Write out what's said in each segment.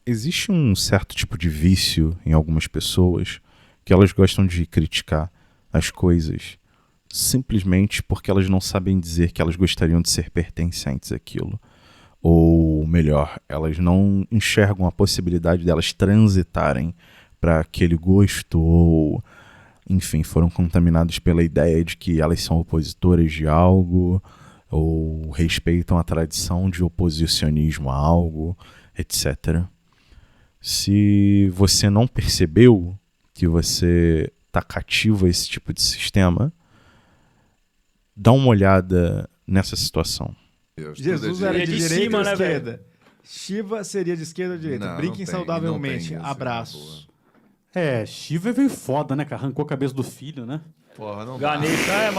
Existe um certo tipo de vício em algumas pessoas que elas gostam de criticar as coisas simplesmente porque elas não sabem dizer que elas gostariam de ser pertencentes àquilo. Ou melhor, elas não enxergam a possibilidade delas transitarem para aquele gosto ou, enfim, foram contaminadas pela ideia de que elas são opositoras de algo ou respeitam a tradição de oposicionismo a algo, etc. Se você não percebeu que você está cativo a esse tipo de sistema, dá uma olhada nessa situação. Jesus era de direita cima, ou né, esquerda? Shiva seria de esquerda ou direita? Não, Brinquem não tem, saudavelmente. não tem isso, Abraços. Shiva veio foda, né, cara? Arrancou a cabeça do filho, né? Porra, não dá. Ganesha,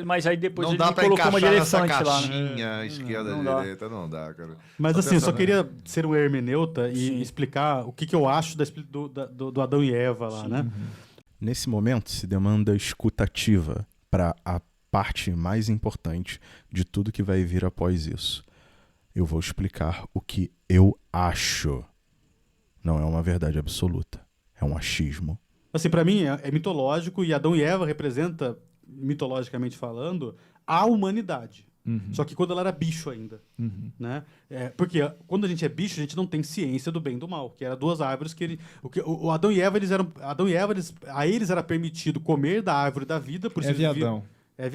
mas aí depois Não ele dá me pra colocou uma de encaixar nessa elefante lá. caixinha, esquerda, não dá. direita, não dá, cara. Mas Tô assim, eu só pensando, queria ser um hermeneuta e Sim. explicar o que eu acho do Adão e Eva lá, né? Nesse momento, se demanda escutativa para a parte mais importante de tudo que vai vir após isso. Eu vou explicar o que eu acho. Não é uma verdade absoluta. É um achismo. Assim, pra mim é mitológico e Adão e Eva representa, mitologicamente falando, a humanidade. Só que quando ela era bicho ainda, né? Porque quando a gente é bicho, a gente não tem ciência do bem e do mal, que eram duas árvores que o Adão e Eva, a eles era permitido comer da árvore da vida, por isso eles viviam,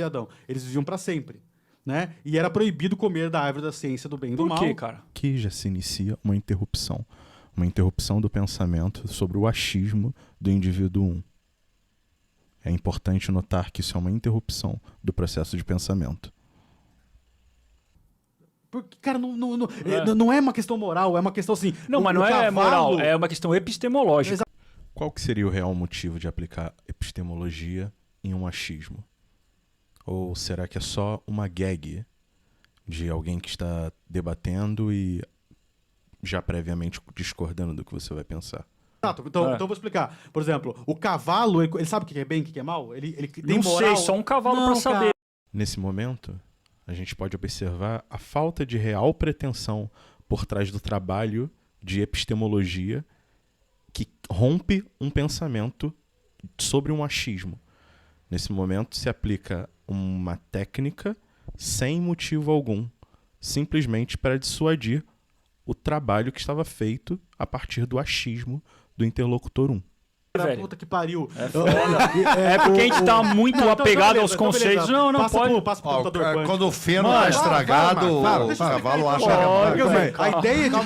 Adão. Eles viviam para sempre, né? E era proibido comer da árvore da ciência do bem e do mal. Por quê, cara? Que já se inicia uma interrupção. Uma interrupção do pensamento sobre o achismo do indivíduo 1. É importante notar que isso é uma interrupção do processo de pensamento. Porque, cara, não é uma questão moral, é uma questão assim... Não, mas não é moral, é uma questão epistemológica. Qual que seria o real motivo de aplicar epistemologia em um achismo? Ou será que é só uma gag de alguém que está debatendo e já previamente discordando do que você vai pensar? Exato, então eu vou explicar. Por exemplo, o cavalo, ele sabe o que é bem e o que é mal? Ele tem Não moral. sei, só um cavalo Não, pra saber. Nesse momento, a gente pode observar a falta de real pretensão por trás do trabalho de epistemologia que rompe um pensamento sobre um achismo. Nesse momento, se aplica uma técnica sem motivo algum, simplesmente para dissuadir o trabalho que estava feito a partir do achismo do interlocutor 1. Velho. Puta que pariu. É foda. É porque a gente tá muito apegado aos conceitos. Não pode. Passa pro computador quântico. Quando o feno tá estragado, o cavalo acha que é bom. A ideia de...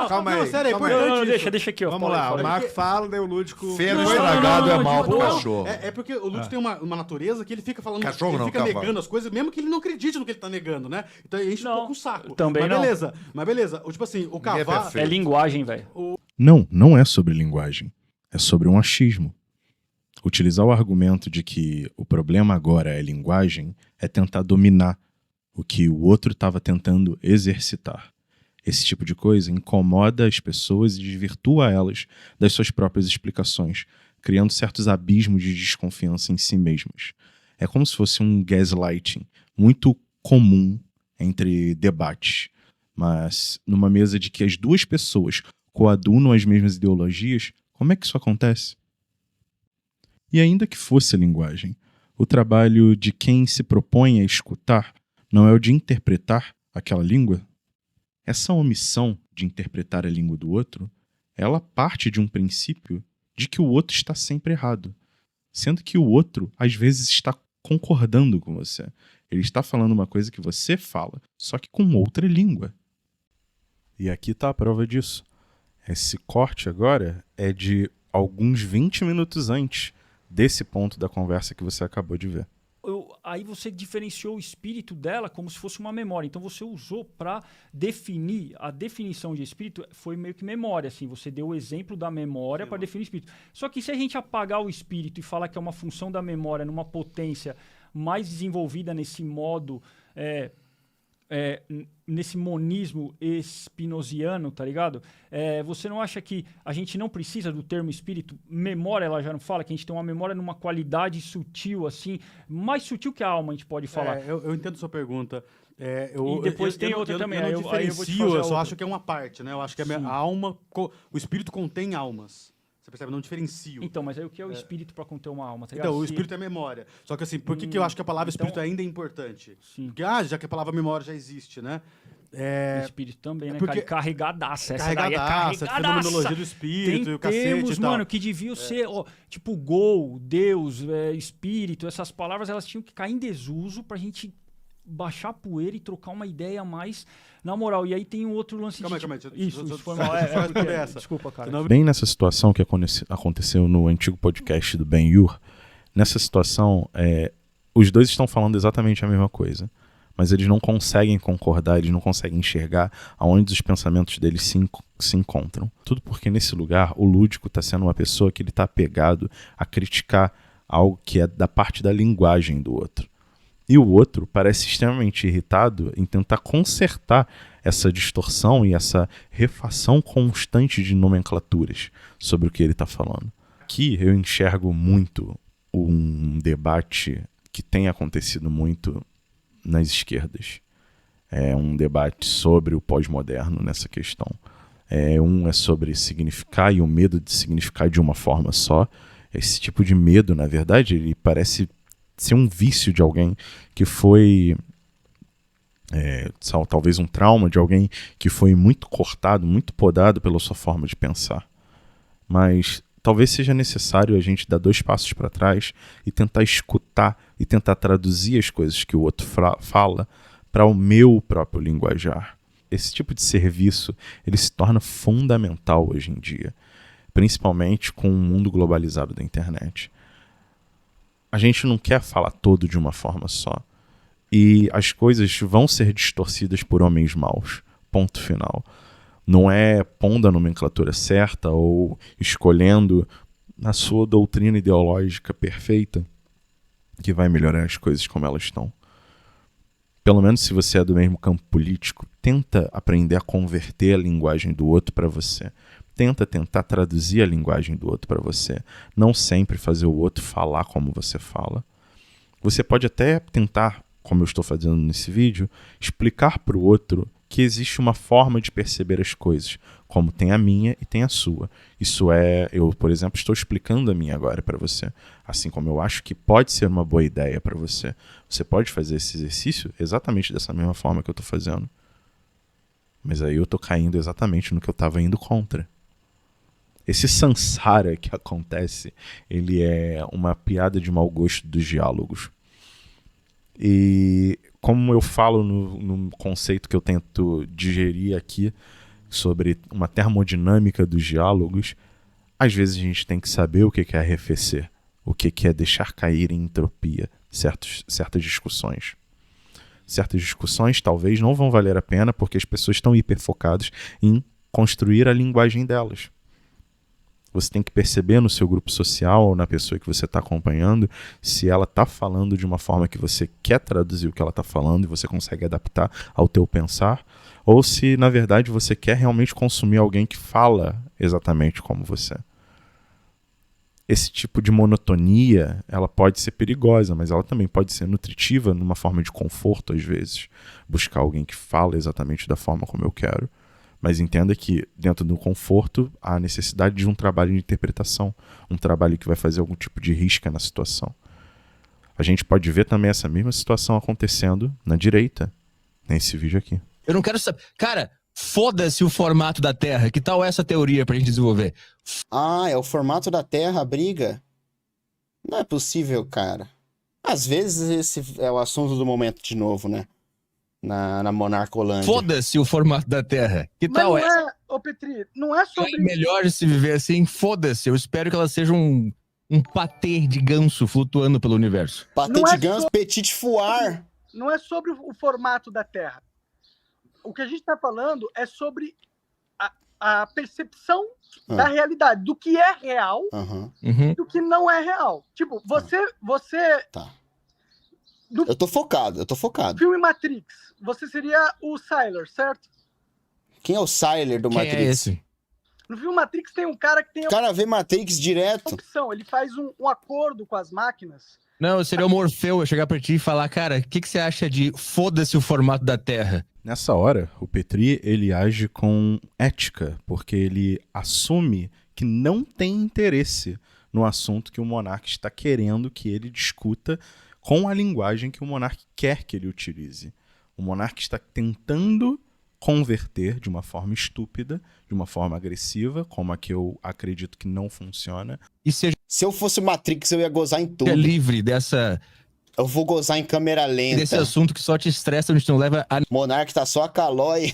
Calma aí. Não, sério, é calma aí. importante isso. Deixa aqui. Vamos lá, o Marco fala, daí o Lúdico... Feno Não, estragado não, é mal pro Não, cachorro. é porque o Lúcio tem uma natureza que ele fica falando, Cachorro ele não, fica cavalo. negando as coisas, mesmo que ele não acredite no que ele tá negando, né? Então a gente Não, ficou com o saco. também mas não. beleza. Tipo assim, o Ninguém é cavalo... perfeito. É linguagem, velho. Não é sobre linguagem. É sobre um achismo. Utilizar o argumento de que o problema agora é linguagem é tentar dominar o que o outro estava tentando exercitar. Esse tipo de coisa incomoda as pessoas e desvirtua elas das suas próprias explicações, criando certos abismos de desconfiança em si mesmas. É como se fosse um gaslighting muito comum entre debates, mas numa mesa de que as duas pessoas coadunam as mesmas ideologias, como é que isso acontece? E ainda que fosse a linguagem, o trabalho de quem se propõe a escutar não é o de interpretar aquela língua? Essa omissão de interpretar a língua do outro, ela parte de um princípio de que o outro está sempre errado, sendo que o outro, às vezes, está concordando com você. Ele está falando uma coisa que você fala, só que com outra língua. E aqui está a prova disso. Esse corte agora é de alguns 20 minutos antes desse ponto da conversa que você acabou de ver. Aí você diferenciou o espírito dela como se fosse uma memória. Então você usou para definir, a definição de espírito foi meio que memória, assim, você deu o exemplo da memória para definir o espírito. Só que se a gente apagar o espírito e falar que é uma função da memória numa potência mais desenvolvida nesse modo, nesse monismo espinosiano, tá ligado? Você não acha que a gente não precisa do termo espírito? Memória, ela já não fala que a gente tem uma memória numa qualidade sutil, assim, mais sutil que a alma, a gente pode falar. Eu entendo sua pergunta. E depois tem outra também. Eu não aí eu vou te diferencio, fazer eu só outra. acho que é uma parte, né? Eu acho que a alma, o espírito contém almas. Você percebe? Eu não diferencio. Então, mas aí o que é o espírito para conter uma alma? Tá Então, o ligado? espírito é memória. Só que assim, por que eu acho que a palavra então- espírito ainda é importante? Sim. Porque, já que a palavra memória já existe, né? O espírito também, né? porque- Carregadaça. Essa daí é Carregadaça, fenomenologia do Tem espírito e o cacete termos, e tal. mano, que deviam ser, tipo, gol, Deus, espírito, essas palavras, elas tinham que cair em desuso pra gente baixar a poeira e trocar uma ideia mais na moral. E aí tem um outro lance Calma aí, de... calma aí, Isso foi só mal. responder essa. Desculpa, cara. Senão- Bem nessa situação que aconteceu no antigo podcast do Ben-Hur, nessa situação, os dois estão falando exatamente a mesma coisa, mas eles não conseguem concordar, eles não conseguem enxergar aonde os pensamentos deles se encontram. Tudo porque nesse lugar o lúdico está sendo uma pessoa que ele está apegado a criticar algo que é da parte da linguagem do outro. E o outro parece extremamente irritado em tentar consertar essa distorção e essa refação constante de nomenclaturas sobre o que ele está falando. Aqui eu enxergo muito um debate que tem acontecido muito nas esquerdas. É um debate sobre o pós-moderno nessa questão. Um é sobre significar e o medo de significar de uma forma só. Esse tipo de medo, na verdade, ele parece ser um vício de alguém que foi... talvez um trauma de alguém que foi muito cortado, muito podado pela sua forma de pensar. Mas talvez seja necessário a gente dar 2 passos para trás e tentar escutar e tentar traduzir as coisas que o outro fala para o meu próprio linguajar. Esse tipo de serviço ele se torna fundamental hoje em dia, principalmente com o mundo globalizado da internet. A gente não quer falar todo de uma forma só. E as coisas vão ser distorcidas por homens maus. Ponto final. Não é pondo a nomenclatura certa ou escolhendo a sua doutrina ideológica perfeita que vai melhorar as coisas como elas estão. Pelo menos se você é do mesmo campo político, tenta aprender a converter a linguagem do outro para você. Tenta traduzir a linguagem do outro para você. Não sempre fazer o outro falar como você fala. Você pode até tentar, como eu estou fazendo nesse vídeo, explicar para o outro que existe uma forma de perceber as coisas, como tem a minha e tem a sua. Isso eu, por exemplo, estou explicando a minha agora para você, assim como eu acho que pode ser uma boa ideia para você. Você pode fazer esse exercício exatamente dessa mesma forma que eu estou fazendo. Mas aí eu estou caindo exatamente no que eu estava indo contra. Esse samsara que acontece, ele é uma piada de mau gosto dos diálogos. E como eu falo no conceito que eu tento digerir aqui sobre uma termodinâmica dos diálogos, às vezes a gente tem que saber o que é arrefecer, o que é deixar cair em entropia certas discussões. Certas discussões talvez não vão valer a pena porque as pessoas estão hiperfocadas em construir a linguagem delas. Você tem que perceber no seu grupo social ou na pessoa que você está acompanhando se ela está falando de uma forma que você quer traduzir o que ela está falando e você consegue adaptar ao teu pensar, ou se, na verdade, você quer realmente consumir alguém que fala exatamente como você. Esse tipo de monotonia, ela pode ser perigosa, mas ela também pode ser nutritiva numa forma de conforto, às vezes. Buscar alguém que fala exatamente da forma como eu quero. Mas entenda que, dentro do conforto, há a necessidade de um trabalho de interpretação, um trabalho que vai fazer algum tipo de risca na situação. A gente pode ver também essa mesma situação acontecendo na direita, nesse vídeo aqui. Eu não quero saber... Cara, foda-se o formato da Terra. Que tal essa teoria pra gente desenvolver? É o formato da Terra, a briga? Não é possível, cara. Às vezes esse é o assunto do momento de novo, né? Na Monarcolândia. Foda-se o formato da Terra. Que Mas tal não essa? ô Petri, não é sobre... É melhor se viver assim, foda-se. Eu espero que ela seja um patê de ganso flutuando pelo universo. Patê Não de é ganso, petit foire. Não é sobre o formato da Terra. O que a gente está falando é sobre a percepção da realidade, do que é real Uhum. e do que não é real. Tipo, você Tá. No Eu tô focado. filme Matrix, você seria o Sylar, certo? Quem é o Sylar do Quem Matrix? é esse? No filme Matrix tem um cara que tem O cara vê Matrix a direto. opção, ele faz um acordo com as máquinas Não, seria o Morfeu eu chegar pra ti e falar, cara, o que você acha de foda-se o formato da Terra? Nessa hora, o Petri, ele age com ética, porque ele assume que não tem interesse no assunto que o monarca está querendo que ele discuta com a linguagem que o monarca quer que ele utilize. O monarca está tentando converter de uma forma estúpida, de uma forma agressiva, como a que eu acredito que não funciona. E seja Se eu fosse Matrix, eu ia gozar em tudo. livre dessa, Eu vou gozar em câmera lenta. desse assunto que só te estressa, onde não leva a Monark tá só a calói.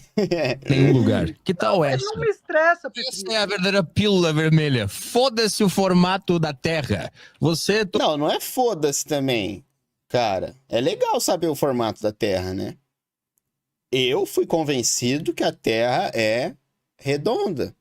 nenhum lugar. Que tal Mas essa? não me estressa, Petri. Essa é a verdadeira pílula vermelha. Foda-se o formato da Terra. Você... Não é foda-se também. Cara, é legal saber o formato da Terra, né? Eu fui convencido que a Terra é redonda.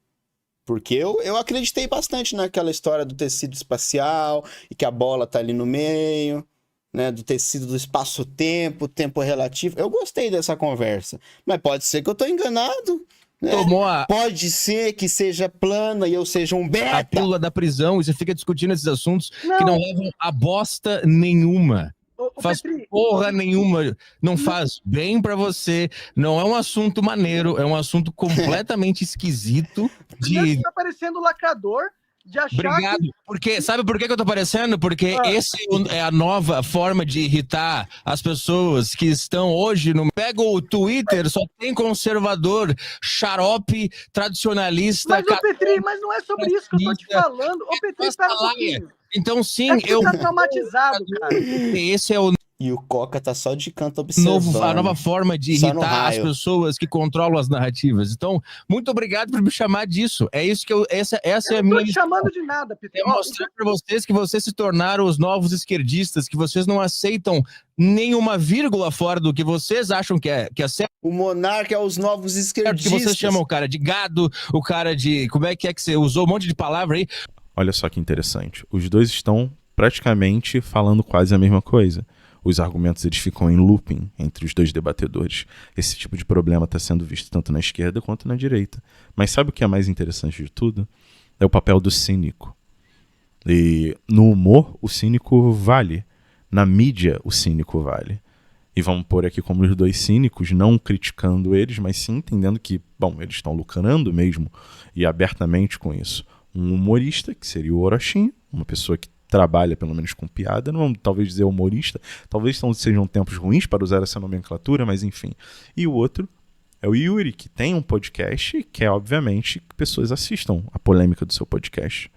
Porque eu acreditei bastante naquela história do tecido espacial e que a bola tá ali no meio, né? Do tecido do espaço-tempo, tempo relativo. Eu gostei dessa conversa. Mas pode ser que eu tô enganado, né? tomou a Pode ser que seja plana e eu seja um beta. pílula da prisão e você fica discutindo esses assuntos que Não. não levam a bosta nenhuma. Ô, Faz Petri, porra nenhuma, não faz bem pra você, não é um assunto maneiro, é um assunto completamente esquisito primeiro de... você tá parecendo lacrador de achar Obrigado, porque sabe por que eu tô aparecendo? Porque esse é a nova forma de irritar as pessoas que estão hoje no... Pega o Twitter, só tem conservador, xarope, tradicionalista... Mas, ô Petri, mas não é sobre isso que eu tô te falando. Ô Petri, espera um pouquinho. Então sim, É que eu... você tá traumatizado, cara. Esse é o E o Coca tá só de canto observando. a nova forma de Só no irritar as raio. pessoas que controlam as narrativas. Então, muito obrigado por me chamar disso. É isso que essa é a Eu não minha tô te chamando de nada, Petri. é mostrar para vocês que vocês se tornaram os novos esquerdistas, que vocês não aceitam nenhuma vírgula fora do que vocês acham que é certo, O Monarca é os novos que esquerdistas. vocês chamam o cara de gado, o cara de... Como é que você usou um monte de palavra aí? Olha só que interessante. Os dois estão praticamente falando quase a mesma coisa. Os argumentos eles ficam em looping entre os dois debatedores. Esse tipo de problema está sendo visto tanto na esquerda quanto na direita. Mas sabe o que é mais interessante de tudo? É o papel do cínico. E no humor, o cínico vale. Na mídia, o cínico vale. E vamos pôr aqui como os dois cínicos, não criticando eles, mas sim entendendo que, bom, eles estão lucrando mesmo e abertamente com isso. Um humorista, que seria o Orochinho, uma pessoa que trabalha pelo menos com piada, não vamos talvez dizer humorista, talvez sejam tempos ruins para usar essa nomenclatura, mas enfim. E o outro é o Yuri, que tem um podcast e quer, obviamente, que pessoas assistam a polêmica do seu podcast.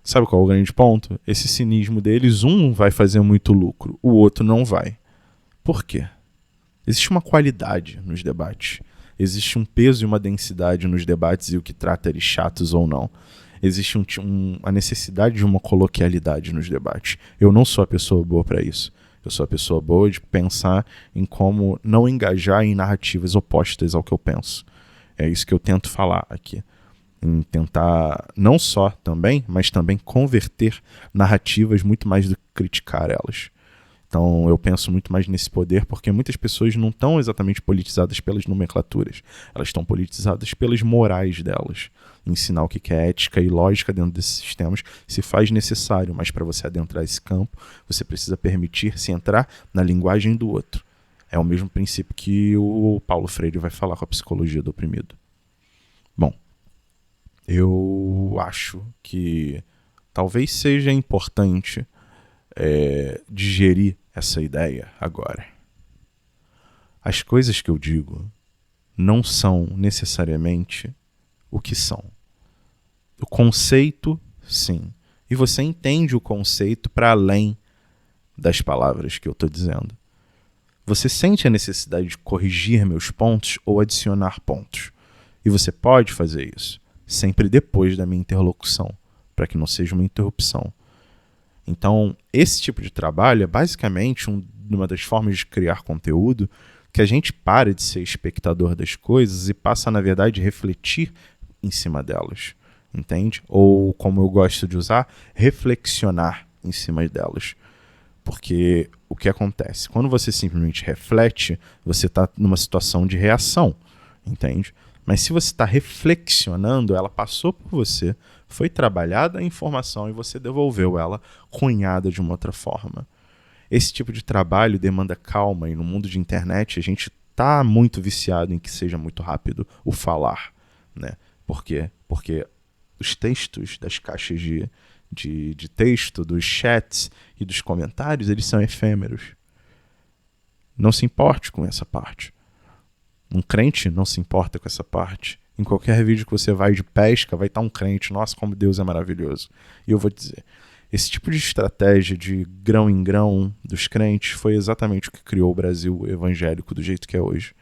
Sabe qual é o grande ponto? Esse cinismo deles, um vai fazer muito lucro, o outro não vai. Por quê? Existe uma qualidade nos debates. Existe um peso e uma densidade nos debates e o que trata eles chatos ou não. Existe a necessidade de uma coloquialidade nos debates. Eu não sou a pessoa boa para isso. Eu sou a pessoa boa de pensar em como não engajar em narrativas opostas ao que eu penso. É isso que eu tento falar aqui. Em tentar não só também, mas também converter narrativas muito mais do que criticar elas. Então eu penso muito mais nesse poder porque muitas pessoas não estão exatamente politizadas pelas nomenclaturas. Elas estão politizadas pelas morais delas. Ensinar o que é ética e lógica dentro desses sistemas se faz necessário, mas para você adentrar esse campo, você precisa permitir-se entrar na linguagem do outro. É o mesmo princípio que o Paulo Freire vai falar com a psicologia do oprimido. Bom, eu acho que talvez seja importante digerir essa ideia agora. As coisas que eu digo não são necessariamente o que são. O conceito, sim. E você entende o conceito para além das palavras que eu estou dizendo. Você sente a necessidade de corrigir meus pontos ou adicionar pontos. E você pode fazer isso, sempre depois da minha interlocução, para que não seja uma interrupção. Então, esse tipo de trabalho é basicamente uma das formas de criar conteúdo que a gente para de ser espectador das coisas e passa, na verdade, a refletir em cima delas, entende? Ou, como eu gosto de usar, reflexionar em cima delas. Porque o que acontece? Quando você simplesmente reflete, você está numa situação de reação, entende? Mas se você está reflexionando, ela passou por você, foi trabalhada a informação e você devolveu ela cunhada de uma outra forma. Esse tipo de trabalho demanda calma e no mundo de internet a gente está muito viciado em que seja muito rápido o falar, né? Por quê? Porque os textos das caixas de texto, dos chats e dos comentários, eles são efêmeros. Não se importe com essa parte. Um crente não se importa com essa parte. Em qualquer vídeo que você vai de pesca, vai estar um crente. Nossa, como Deus é maravilhoso. E eu vou dizer, esse tipo de estratégia de grão em grão dos crentes foi exatamente o que criou o Brasil evangélico do jeito que é hoje.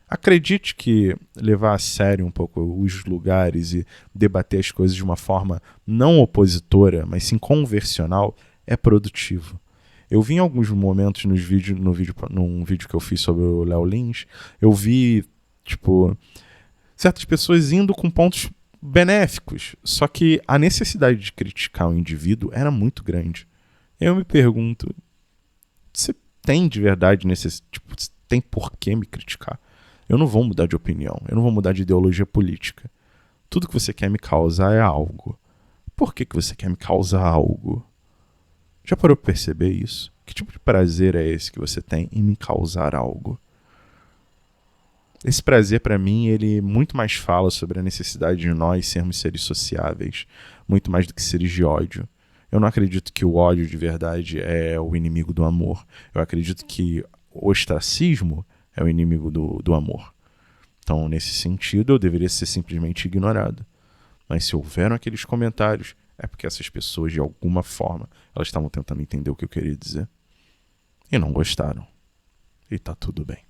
Acredite que levar a sério um pouco os lugares e debater as coisas de uma forma não opositora, mas sim conversional, é produtivo. Eu vi em alguns momentos num vídeo que eu fiz sobre o Léo Lins, eu vi, certas pessoas indo com pontos benéficos, só que a necessidade de criticar o indivíduo era muito grande. Eu me pergunto, você tem de verdade tem por que me criticar? Eu não vou mudar de opinião, eu não vou mudar de ideologia política. Tudo que você quer me causar é algo. Por que você quer me causar algo? Já parou para perceber isso? Que tipo de prazer é esse que você tem em me causar algo? Esse prazer, para mim, ele muito mais fala sobre a necessidade de nós sermos seres sociáveis, muito mais do que seres de ódio. Eu não acredito que o ódio de verdade é o inimigo do amor. Eu acredito que o ostracismo é o inimigo do amor. Então, nesse sentido, eu deveria ser simplesmente ignorado. Mas se houveram aqueles comentários, é porque essas pessoas, de alguma forma, elas estavam tentando entender o que eu queria dizer. E não gostaram. E tá tudo bem.